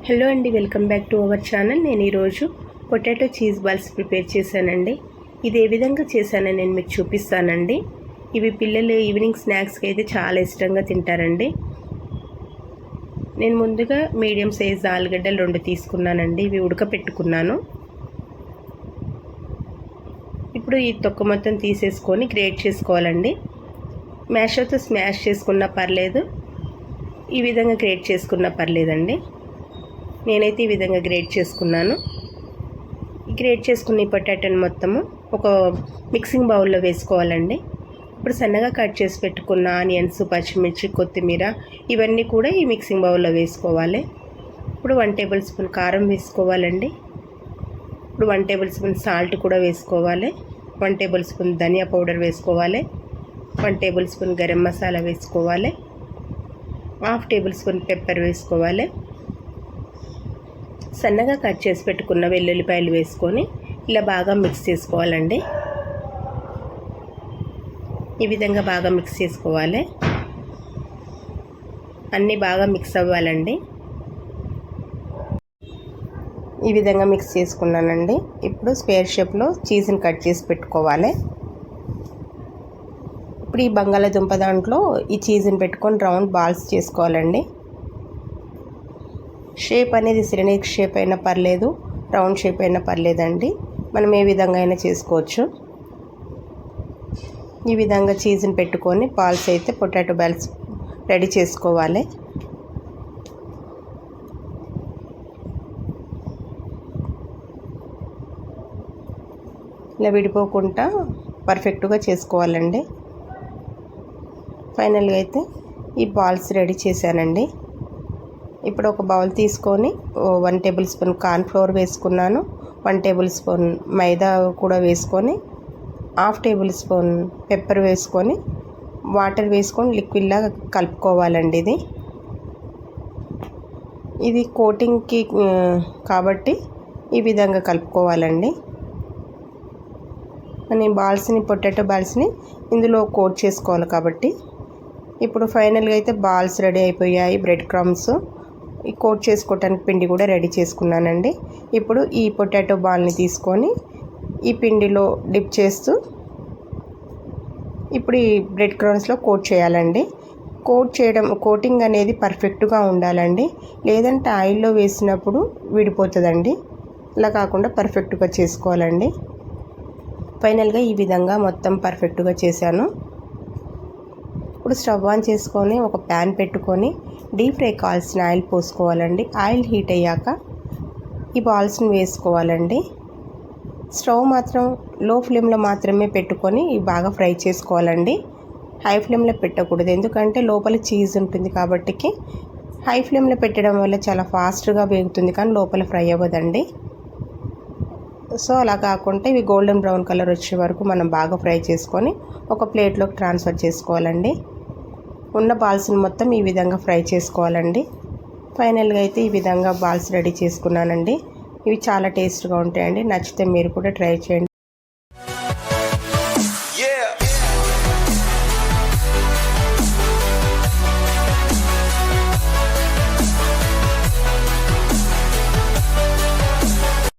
Hello అండి, welcome back to our channel. నేను ఈరోజు పొటాటో చీజ్ బాల్స్ ప్రిపేర్ చేశానండి. ఇది ఏ విధంగా చేశానో నేను మీకు చూపిస్తానండి. ఇవి పిల్లలు ఈవినింగ్ స్నాక్స్కి అయితే చాలా ఇష్టంగా తింటారండి. నేను ముందుగా మీడియం సైజ్ ఆలుగడ్డలు 2 తీసుకున్నానండి. ఇవి ఉడకపెట్టుకున్నాను. ఇప్పుడు ఈ తొక్క మొత్తం తీసేసుకొని గ్రేట్ చేసుకోవాలండి. మ్యాషర్తో స్మాష్ చేసుకున్నా పర్లేదు, ఈ విధంగా గ్రేట్ చేసుకున్నా పర్లేదండి. నేనైతే ఈ విధంగా గ్రేట్ చేసుకున్నాను. గ్రేట్ చేసుకున్న ఈ పొటాటోని మొత్తము ఒక మిక్సింగ్ బౌల్లో వేసుకోవాలండి. ఇప్పుడు సన్నగా కట్ చేసి పెట్టుకున్న ఆనియన్స్, పచ్చిమిర్చి, కొత్తిమీర ఇవన్నీ కూడా ఈ మిక్సింగ్ బౌల్లో వేసుకోవాలి. ఇప్పుడు 1 టేబుల్ స్పూన్ కారం వేసుకోవాలండి. ఇప్పుడు 1 టేబుల్ స్పూన్ సాల్ట్ కూడా వేసుకోవాలి. 1 టేబుల్ స్పూన్ ధనియా పౌడర్ వేసుకోవాలి. 1 టేబుల్ స్పూన్ గరం మసాలా వేసుకోవాలి. 1/2 టేబుల్ స్పూన్ పెప్పర్ వేసుకోవాలి. సన్నగా కట్ చేసి పెట్టుకున్న వెల్లుల్లిపాయలు వేసుకొని ఇలా బాగా మిక్స్ చేసుకోవాలండి. ఈ విధంగా బాగా మిక్స్ చేసుకోవాలి. అన్నీ బాగా మిక్స్ అవ్వాలండి. ఈ విధంగా మిక్స్ చేసుకున్నానండి. ఇప్పుడు స్క్వేర్ షేప్లో చీజ్ని కట్ చేసి పెట్టుకోవాలి. ఇప్పుడు ఈ బంగాళాదుంప దాంట్లో ఈ చీజ్ని పెట్టుకొని రౌండ్ బాల్స్ చేసుకోవాలండి. షేప్ అనేది సిలిండర్ షేప్ అయినా పర్లేదు, రౌండ్ షేప్ అయినా పర్లేదండి. మనం ఏ విధంగా అయినా చేసుకోవచ్చు. ఈ విధంగా చీజ్ని పెట్టుకొని బాల్స్ అయితే పొటాటో బాల్స్ రెడీ చేసుకోవాలి. ఇలా విడిపోకుండా పర్ఫెక్ట్గా చేసుకోవాలండి. ఫైనల్గా అయితే ఈ బాల్స్ రెడీ చేశానండి. ఇప్పుడు ఒక బౌల్ తీసుకొని 1 టేబుల్ స్పూన్ కార్న్ ఫ్లోర్ వేసుకున్నాను. 1 టేబుల్ స్పూన్ మైదా కూడా వేసుకొని 1/2 టేబుల్ స్పూన్ పెప్పర్ వేసుకొని వాటర్ వేసుకొని లిక్విడ్లాగా కలుపుకోవాలండి. ఇది కోటింగ్కి కాబట్టి ఈ విధంగా కలుపుకోవాలండి. అని పొటాటో బాల్స్ని ఇందులో కోట్ చేసుకోవాలి కాబట్టి. ఇప్పుడు ఫైనల్గా అయితే బాల్స్ రెడీ అయిపోయాయి. బ్రెడ్ క్రమ్స్ ఈ కోట్ చేసుకోవటానికి పిండి కూడా రెడీ చేసుకున్నానండి. ఇప్పుడు ఈ పొటాటో బాల్ని తీసుకొని ఈ పిండిలో డిప్ చేస్తూ ఇప్పుడు ఈ బ్రెడ్ క్రమ్స్లో కోట్ చేయాలండి. కోటింగ్ అనేది పర్ఫెక్ట్గా ఉండాలండి, లేదంటే ఆయిల్లో వేసినప్పుడు విడిపోతుందండి. అలా కాకుండా పర్ఫెక్ట్గా చేసుకోవాలండి. ఫైనల్గా ఈ విధంగా మొత్తం పర్ఫెక్ట్గా చేశాను. ఇప్పుడు స్టవ్ ఆన్ చేసుకొని ఒక ప్యాన్ పెట్టుకొని డీప్ ఫ్రై కావాల్సిన ఆయిల్ పోసుకోవాలండి. ఆయిల్ హీట్ అయ్యాక ఈ బాల్స్ని వేసుకోవాలండి. స్టవ్ మాత్రం లో ఫ్లేమ్లో మాత్రమే పెట్టుకొని బాగా ఫ్రై చేసుకోవాలండి. హై ఫ్లేమ్లో పెట్టకూడదు, ఎందుకంటే లోపల చీజ్ ఉంటుంది కాబట్టి. హై ఫ్లేమ్లో పెట్టడం వల్ల చాలా ఫాస్ట్గా వేగుతుంది కానీ లోపల ఫ్రై అవ్వదండి. సో అలా కాకుండా ఇవి గోల్డెన్ బ్రౌన్ కలర్ వచ్చే వరకు మనం బాగా ఫ్రై చేసుకొని ఒక ప్లేట్లోకి ట్రాన్స్ఫర్ చేసుకోవాలండి. ఉన్న బాల్స్ని మొత్తం ఈ విధంగా ఫ్రై చేసుకోవాలండి. ఫైనల్గా అయితే ఈ విధంగా బాల్స్ రెడీ చేసుకున్నానండి. ఇవి చాలా టేస్ట్గా ఉంటాయండి. నచ్చితే మీరు కూడా ట్రై చేయండి.